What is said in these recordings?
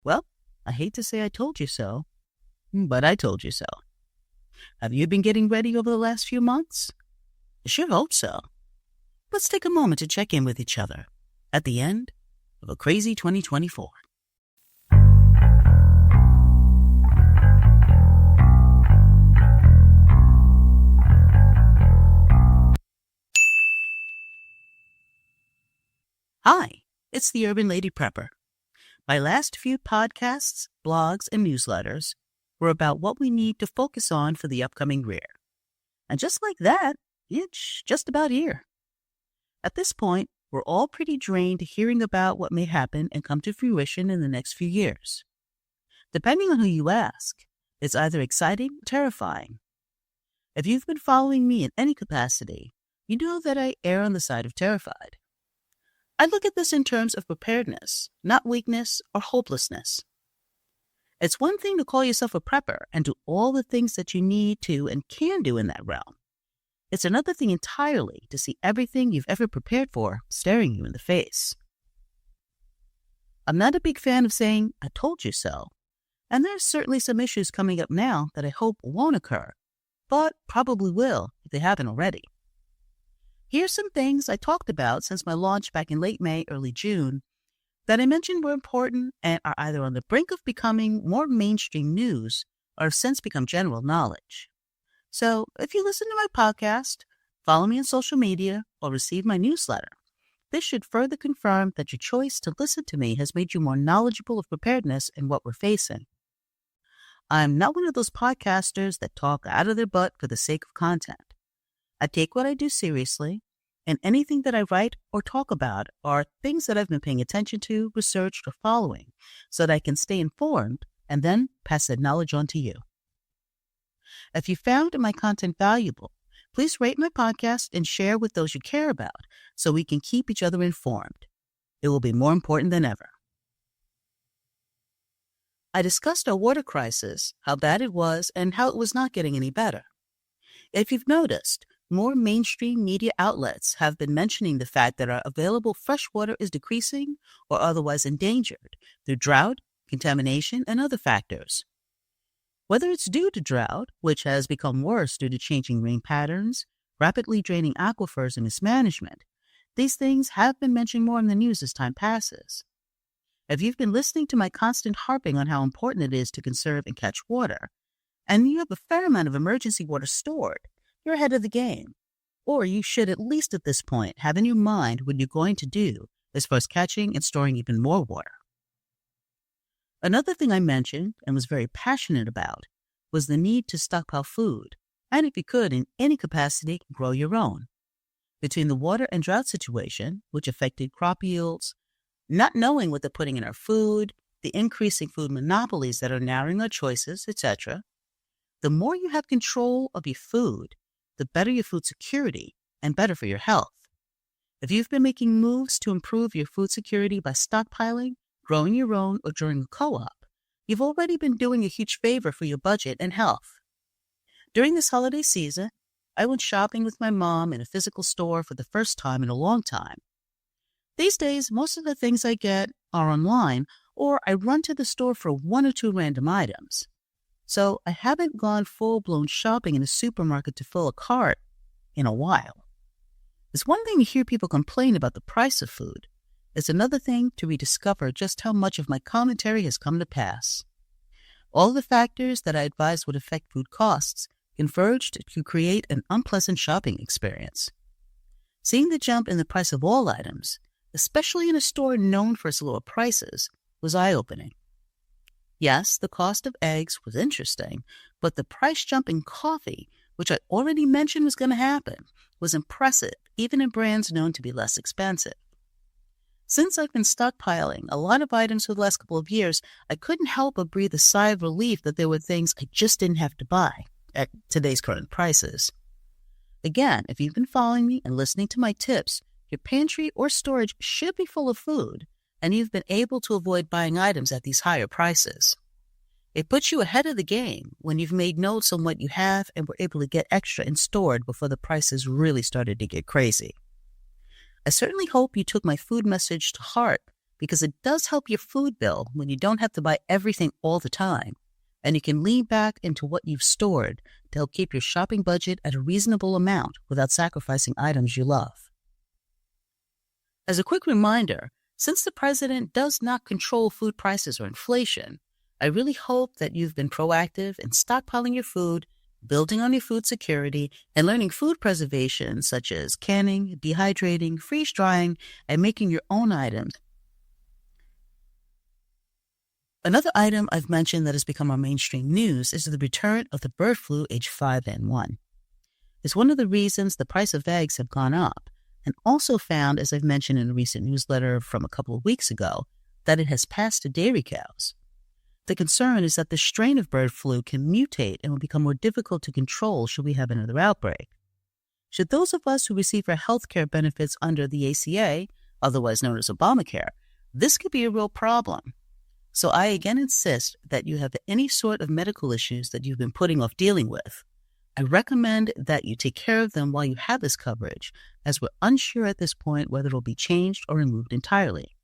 Well, I hate to say I told you so, but I told you so. Have you been getting ready over the last few months? I sure hope so. Let's take a moment to check in with each other at the end of a crazy 2024. Hi, it's the Urban Lady Prepper. My last few podcasts, blogs, and newsletters were about what we need to focus on for the upcoming year. And just like that, it's just about here. At this point, we're all pretty drained hearing about what may happen and come to fruition in the next few years. Depending on who you ask, it's either exciting or terrifying. If you've been following me in any capacity, you know that I err on the side of terrified. I look at this in terms of preparedness, not weakness or hopelessness. It's one thing to call yourself a prepper and do all the things that you need to and can do in that realm. It's another thing entirely to see everything you've ever prepared for staring you in the face. I'm not a big fan of saying, "I told you so," and there's certainly some issues coming up now that I hope won't occur, but probably will if they haven't already. Here's some things I talked about since my launch back in late May, early June, that I mentioned were important and are either on the brink of becoming more mainstream news or have since become general knowledge. So if you listen to my podcast, follow me on social media, or receive my newsletter, this should further confirm that your choice to listen to me has made you more knowledgeable of preparedness and what we're facing. I'm not one of those podcasters that talk out of their butt for the sake of content. I take what I do seriously, and anything that I write or talk about are things that I've been paying attention to, researched, or following, so that I can stay informed and then pass that knowledge on to you. If you found my content valuable, please rate my podcast and share with those you care about so we can keep each other informed. It will be more important than ever. I discussed our water crisis, how bad it was, and how it was not getting any better. If you've noticed, more mainstream media outlets have been mentioning the fact that our available fresh water is decreasing or otherwise endangered through drought, contamination, and other factors. Whether it's due to drought, which has become worse due to changing rain patterns, rapidly draining aquifers, and mismanagement, these things have been mentioned more in the news as time passes. If you've been listening to my constant harping on how important it is to conserve and catch water, and you have a fair amount of emergency water stored, you're ahead of the game. Or you should, at least at this point, have in your mind what you're going to do as far as catching and storing even more water. Another thing I mentioned and was very passionate about was the need to stockpile food, and if you could, in any capacity, grow your own. Between the water and drought situation, which affected crop yields, not knowing what they're putting in our food, the increasing food monopolies that are narrowing our choices, etc., the more you have control of your food, the better your food security and better for your health. If you've been making moves to improve your food security by stockpiling, growing your own, or joining a co-op, you've already been doing a huge favor for your budget and health. During this holiday season, I went shopping with my mom in a physical store for the first time in a long time. These days, most of the things I get are online, or I run to the store for one or two random items. So I haven't gone full-blown shopping in a supermarket to fill a cart in a while. It's one thing to hear people complain about the price of food. It's another thing to rediscover just how much of my commentary has come to pass. All the factors that I advised would affect food costs converged to create an unpleasant shopping experience. Seeing the jump in the price of all items, especially in a store known for its lower prices, was eye-opening. Yes, the cost of eggs was interesting, but the price jump in coffee, which I already mentioned was going to happen, was impressive, even in brands known to be less expensive. Since I've been stockpiling a lot of items for the last couple of years, I couldn't help but breathe a sigh of relief that there were things I just didn't have to buy at today's current prices. Again, if you've been following me and listening to my tips, your pantry or storage should be full of food, and you've been able to avoid buying items at these higher prices. It puts you ahead of the game when you've made notes on what you have and were able to get extra and stored before the prices really started to get crazy. I certainly hope you took my food message to heart because it does help your food bill when you don't have to buy everything all the time, and you can lean back into what you've stored to help keep your shopping budget at a reasonable amount without sacrificing items you love. As a quick reminder, since the president does not control food prices or inflation, I really hope that you've been proactive in stockpiling your food, building on your food security, and learning food preservation such as canning, dehydrating, freeze-drying, and making your own items. Another item I've mentioned that has become our mainstream news is the return of the bird flu H5N1. It's one of the reasons the price of eggs have gone up, and also found, as I've mentioned in a recent newsletter from a couple of weeks ago, that it has passed to dairy cows. The concern is that the strain of bird flu can mutate and will become more difficult to control should we have another outbreak. Should those of us who receive our health care benefits under the ACA, otherwise known as Obamacare, this could be a real problem. So I again insist that you have any sort of medical issues that you've been putting off dealing with. I recommend that you take care of them while you have this coverage, as we're unsure at this point whether it will be changed or removed entirely.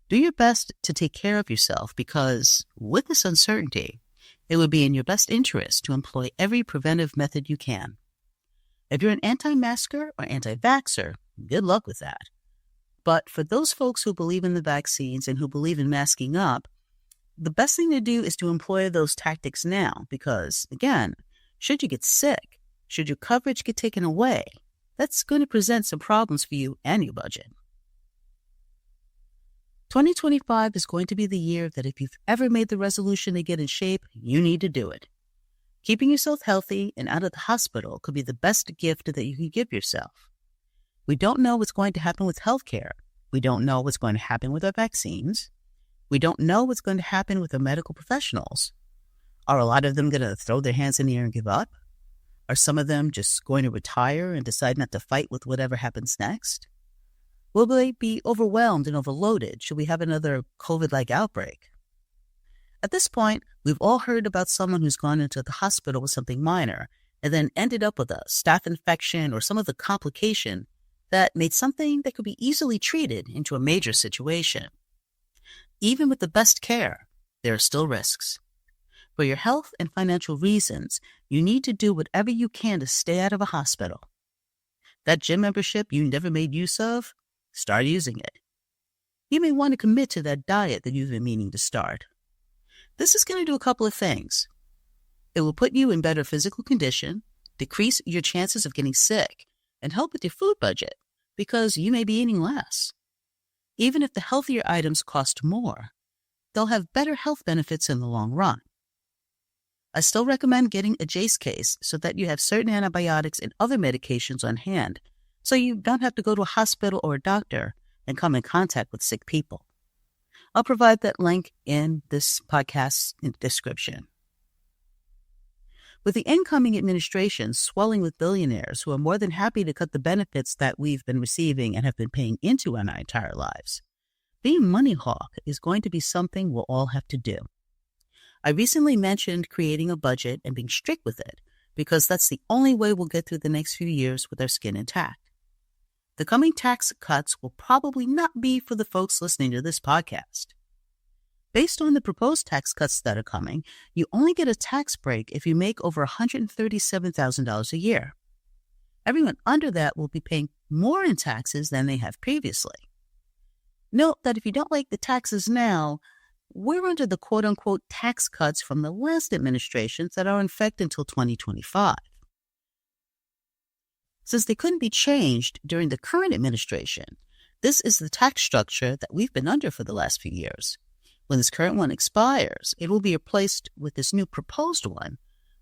Do your best to take care of yourself because, with this uncertainty, it would be in your best interest to employ every preventive method you can. If you're an anti-masker or anti-vaxxer, good luck with that. But for those folks who believe in the vaccines and who believe in masking up, the best thing to do is to employ those tactics now because, again, should you get sick, should your coverage get taken away, that's going to present some problems for you and your budget. 2025 is going to be the year that if you've ever made the resolution to get in shape, you need to do it. Keeping yourself healthy and out of the hospital could be the best gift that you can give yourself. We don't know what's going to happen with healthcare. We don't know what's going to happen with our vaccines. We don't know what's going to happen with our medical professionals. Are a lot of them going to throw their hands in the air and give up? Are some of them just going to retire and decide not to fight with whatever happens next? Will they be overwhelmed and overloaded should we have another COVID-like outbreak? At this point, we've all heard about someone who's gone into the hospital with something minor and then ended up with a staph infection or some other complication that made something that could be easily treated into a major situation. Even with the best care, there are still risks. For your health and financial reasons, you need to do whatever you can to stay out of a hospital. That gym membership you never made use of, start using it. You may want to commit to that diet that you've been meaning to start. This is going to do a couple of things. It will put you in better physical condition, decrease your chances of getting sick, and help with your food budget because you may be eating less. Even if the healthier items cost more, they'll have better health benefits in the long run. I still recommend getting a JACE case so that you have certain antibiotics and other medications on hand so you don't have to go to a hospital or a doctor and come in contact with sick people. I'll provide that link in this podcast description. With the incoming administration swelling with billionaires who are more than happy to cut the benefits that we've been receiving and have been paying into in our entire lives, being money hawk is going to be something we'll all have to do. I recently mentioned creating a budget and being strict with it because that's the only way we'll get through the next few years with our skin intact. The coming tax cuts will probably not be for the folks listening to this podcast. Based on the proposed tax cuts that are coming, you only get a tax break if you make over $137,000 a year. Everyone under that will be paying more in taxes than they have previously. Note that if you don't like the taxes now, we're under the quote-unquote tax cuts from the last administrations that are in effect until 2025. Since they couldn't be changed during the current administration, this is the tax structure that we've been under for the last few years. When this current one expires, it will be replaced with this new proposed one,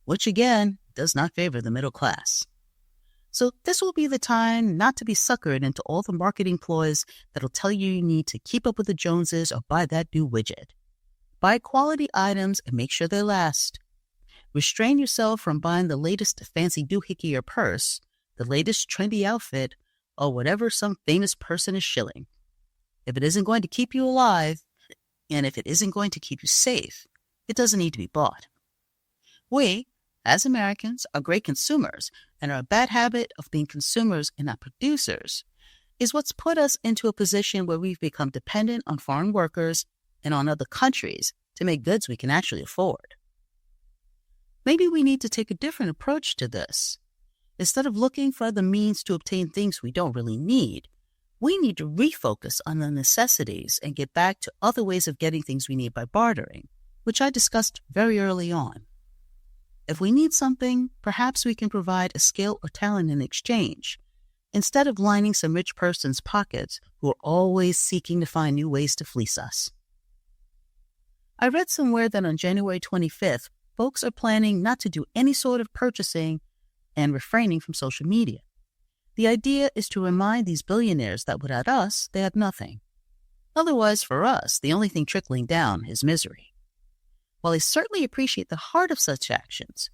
which again does not favor the middle class. So this will be the time not to be suckered into all the marketing ploys that'll tell you need to keep up with the Joneses or buy that new widget. Buy quality items and make sure they last. Restrain yourself from buying the latest fancy doohickey or purse, the latest trendy outfit, or whatever some famous person is shilling. If it isn't going to keep you alive, and if it isn't going to keep you safe, it doesn't need to be bought. We, as Americans, are great consumers, and our bad habit of being consumers and not producers is what's put us into a position where we've become dependent on foreign workers and on other countries to make goods we can actually afford. Maybe we need to take a different approach to this. Instead of looking for other means to obtain things we don't really need, we need to refocus on the necessities and get back to other ways of getting things we need by bartering, which I discussed very early on. If we need something, perhaps we can provide a skill or talent in exchange, instead of lining some rich person's pockets who are always seeking to find new ways to fleece us. I read somewhere that on January 25th, folks are planning not to do any sort of purchasing and refraining from social media. The idea is to remind these billionaires that without us, they have nothing. Otherwise, for us, the only thing trickling down is misery. While I certainly appreciate the heart of such actions,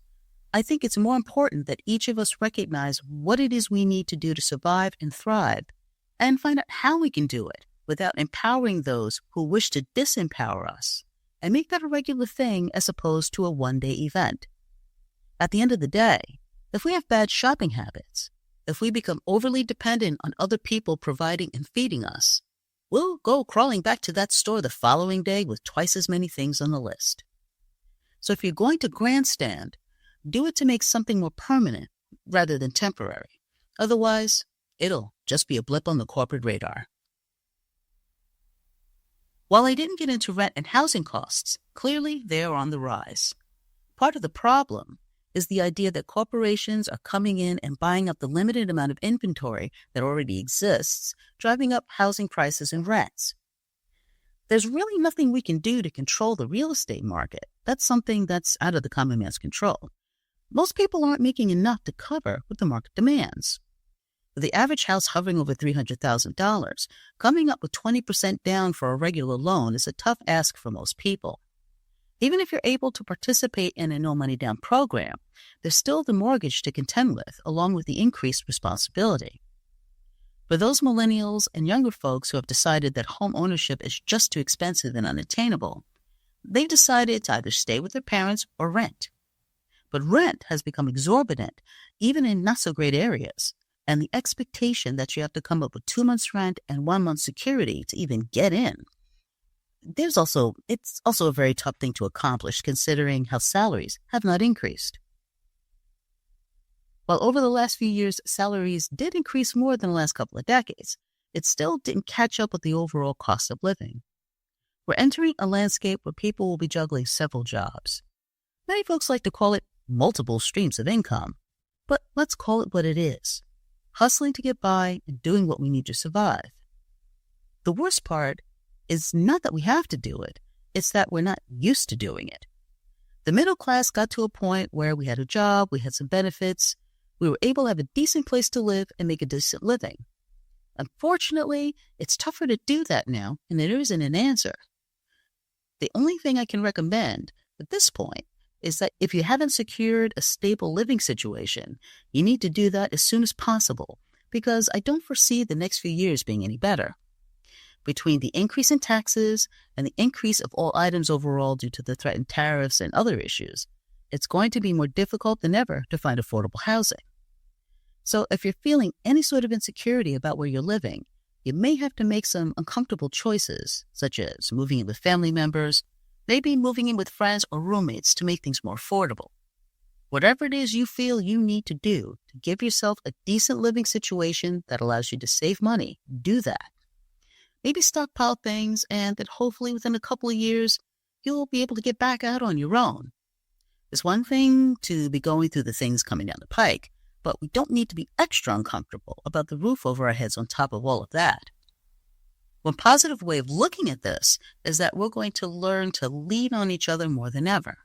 I think it's more important that each of us recognize what it is we need to do to survive and thrive, and find out how we can do it without empowering those who wish to disempower us, and make that a regular thing as opposed to a one-day event. At the end of the day, if we have bad shopping habits, if we become overly dependent on other people providing and feeding us, we'll go crawling back to that store the following day with twice as many things on the list. So if you're going to grandstand, do it to make something more permanent rather than temporary. Otherwise, it'll just be a blip on the corporate radar. While I didn't get into rent and housing costs, clearly they are on the rise. Part of the problem is the idea that corporations are coming in and buying up the limited amount of inventory that already exists, driving up housing prices and rents. There's really nothing we can do to control the real estate market. That's something that's out of the common man's control. Most people aren't making enough to cover what the market demands. With the average house hovering over $300,000, coming up with 20% down for a regular loan is a tough ask for most people. Even if you're able to participate in a no-money-down program, there's still the mortgage to contend with, along with the increased responsibility. For those millennials and younger folks who have decided that home ownership is just too expensive and unattainable, they've decided to either stay with their parents or rent. But rent has become exorbitant, even in not-so-great areas, and the expectation that you have to come up with 2 months' rent and 1 month's security to even get in. It's also a very tough thing to accomplish considering how salaries have not increased. While over the last few years, salaries did increase more than the last couple of decades, it still didn't catch up with the overall cost of living. We're entering a landscape where people will be juggling several jobs. Many folks like to call it multiple streams of income, but let's call it what it is: hustling to get by and doing what we need to survive. The worst part is not that we have to do it, it's that we're not used to doing it. The middle class got to a point where we had a job, we had some benefits, we were able to have a decent place to live and make a decent living. Unfortunately, it's tougher to do that now, and there isn't an answer. The only thing I can recommend at this point is that if you haven't secured a stable living situation, you need to do that as soon as possible, because I don't foresee the next few years being any better. Between the increase in taxes and the increase of all items overall due to the threatened tariffs and other issues, it's going to be more difficult than ever to find affordable housing. So if you're feeling any sort of insecurity about where you're living, you may have to make some uncomfortable choices, such as moving in with family members, maybe moving in with friends or roommates to make things more affordable. Whatever it is you feel you need to do to give yourself a decent living situation that allows you to save money, do that. Maybe stockpile things, and that hopefully within a couple of years, you'll be able to get back out on your own. It's one thing to be going through the things coming down the pike, but we don't need to be extra uncomfortable about the roof over our heads on top of all of that. One positive way of looking at this is that we're going to learn to lean on each other more than ever.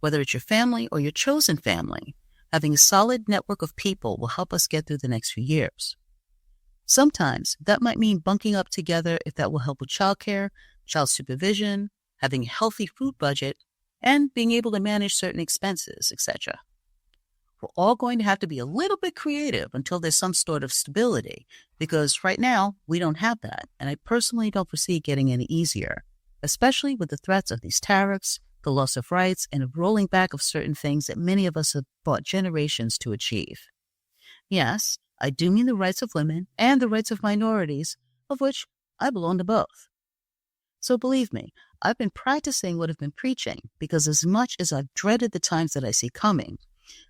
Whether it's your family or your chosen family, having a solid network of people will help us get through the next few years. Sometimes that might mean bunking up together if that will help with childcare, child supervision, having a healthy food budget, and being able to manage certain expenses, etc. We're all going to have to be a little bit creative until there's some sort of stability, because right now we don't have that, and I personally don't foresee it getting any easier, especially with the threats of these tariffs, the loss of rights, and a rolling back of certain things that many of us have fought generations to achieve. Yes, I do mean the rights of women and the rights of minorities, of which I belong to both. So believe me, I've been practicing what I've been preaching because as much as I've dreaded the times that I see coming,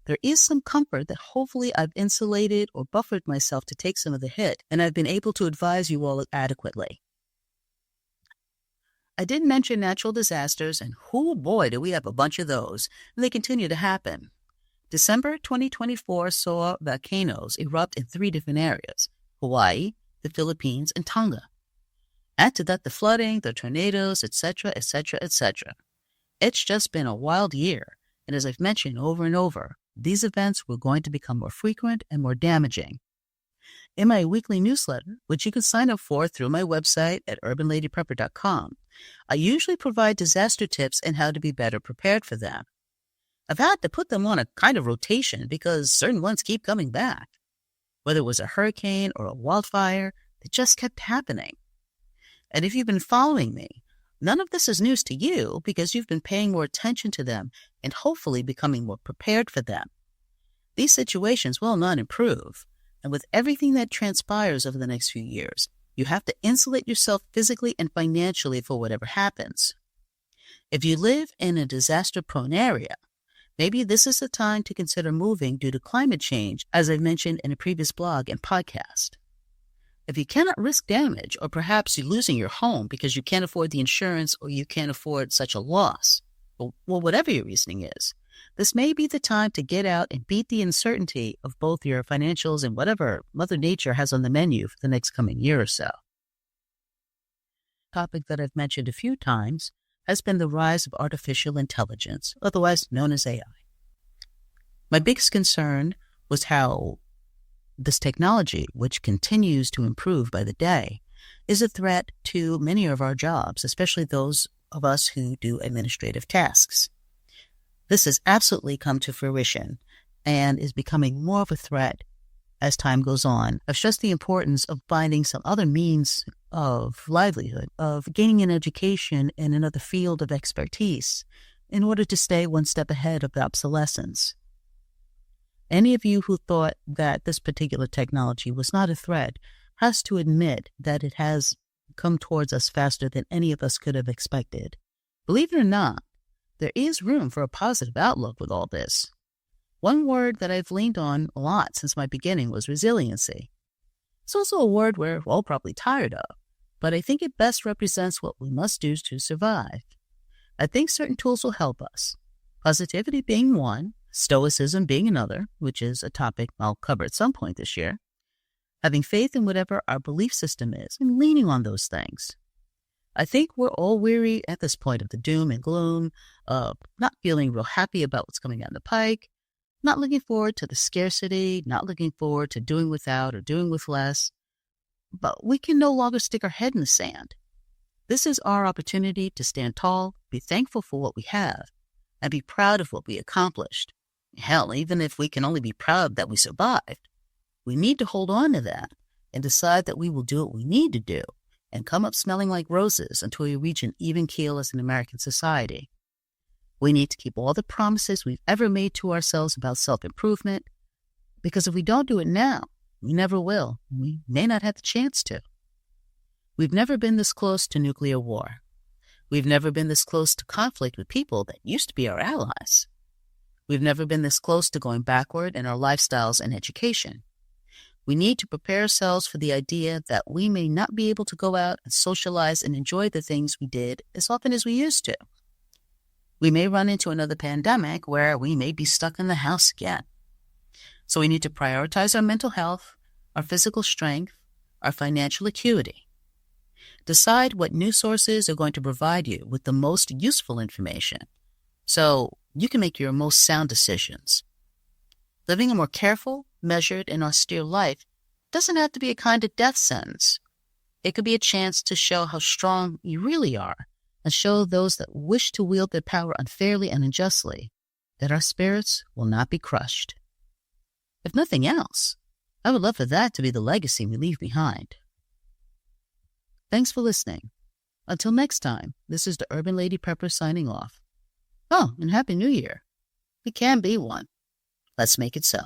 there is some comfort that hopefully I've insulated or buffered myself to take some of the hit, and I've been able to advise you all adequately. I did mention natural disasters, and oh boy, do we have a bunch of those, and they continue to happen. December 2024 saw volcanoes erupt in 3 different areas: Hawaii, the Philippines, and Tonga. Add to that the flooding, the tornadoes, etc., etc., etc. It's just been a wild year, and as I've mentioned over and over, these events were going to become more frequent and more damaging. In my weekly newsletter, which you can sign up for through my website at urbanladyprepper.com, I usually provide disaster tips and how to be better prepared for them. I've had to put them on a kind of rotation because certain ones keep coming back. Whether it was a hurricane or a wildfire, they just kept happening. And if you've been following me, none of this is news to you because you've been paying more attention to them and hopefully becoming more prepared for them. These situations will not improve, and with everything that transpires over the next few years, you have to insulate yourself physically and financially for whatever happens. If you live in a disaster-prone area, maybe this is the time to consider moving due to climate change, as I mentioned in a previous blog and podcast. If you cannot risk damage, or perhaps you losing your home because you can't afford the insurance or you can't afford such a loss, well, whatever your reasoning is, this may be the time to get out and beat the uncertainty of both your financials and whatever Mother Nature has on the menu for the next coming year or so. A topic that I've mentioned a few times has been the rise of artificial intelligence, otherwise known as AI. My biggest concern was how this technology, which continues to improve by the day, is a threat to many of our jobs, especially those of us who do administrative tasks. This has absolutely come to fruition and is becoming more of a threat as time goes on, of just the importance of finding some other means of livelihood, of gaining an education in another field of expertise in order to stay one step ahead of the obsolescence. Any of you who thought that this particular technology was not a threat has to admit that it has come towards us faster than any of us could have expected. Believe it or not, there is room for a positive outlook with all this. One word that I've leaned on a lot since my beginning was resiliency. It's also a word we're all probably tired of, but I think it best represents what we must do to survive. I think certain tools will help us, positivity being one, stoicism being another, which is a topic I'll cover at some point this year, having faith in whatever our belief system is, and leaning on those things. I think we're all weary at this point of the doom and gloom, of not feeling real happy about what's coming down the pike, not looking forward to the scarcity, not looking forward to doing without or doing with less. But we can no longer stick our head in the sand. This is our opportunity to stand tall, be thankful for what we have, and be proud of what we accomplished. Hell, even if we can only be proud that we survived, we need to hold on to that and decide that we will do what we need to do and come up smelling like roses until we reach an even keel as an American society. We need to keep all the promises we've ever made to ourselves about self-improvement, because if we don't do it now, we never will. We may not have the chance to. We've never been this close to nuclear war. We've never been this close to conflict with people that used to be our allies. We've never been this close to going backward in our lifestyles and education. We need to prepare ourselves for the idea that we may not be able to go out and socialize and enjoy the things we did as often as we used to. We may run into another pandemic where we may be stuck in the house again. So we need to prioritize our mental health, our physical strength, our financial acuity. Decide what news sources are going to provide you with the most useful information so you can make your most sound decisions. Living a more careful, measured, and austere life doesn't have to be a kind of death sentence. It could be a chance to show how strong you really are and show those that wish to wield their power unfairly and unjustly that our spirits will not be crushed. If nothing else, I would love for that to be the legacy we leave behind. Thanks for listening. Until next time, this is the Urban Lady Prepper signing off. Oh, and Happy New Year. It can be one. Let's make it so.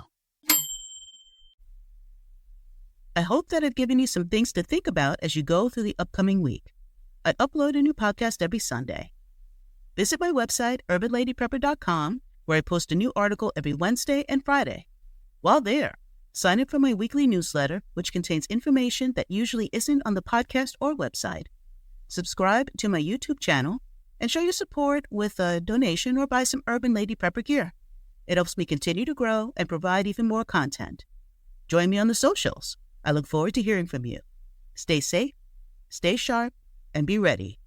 I hope that I've given you some things to think about as you go through the upcoming week. I upload a new podcast every Sunday. Visit my website, urbanladyprepper.com, where I post a new article every Wednesday and Friday. While there, sign up for my weekly newsletter, which contains information that usually isn't on the podcast or website. Subscribe to my YouTube channel and show your support with a donation or buy some Urban Lady Prepper gear. It helps me continue to grow and provide even more content. Join me on the socials. I look forward to hearing from you. Stay safe, stay sharp, and be ready.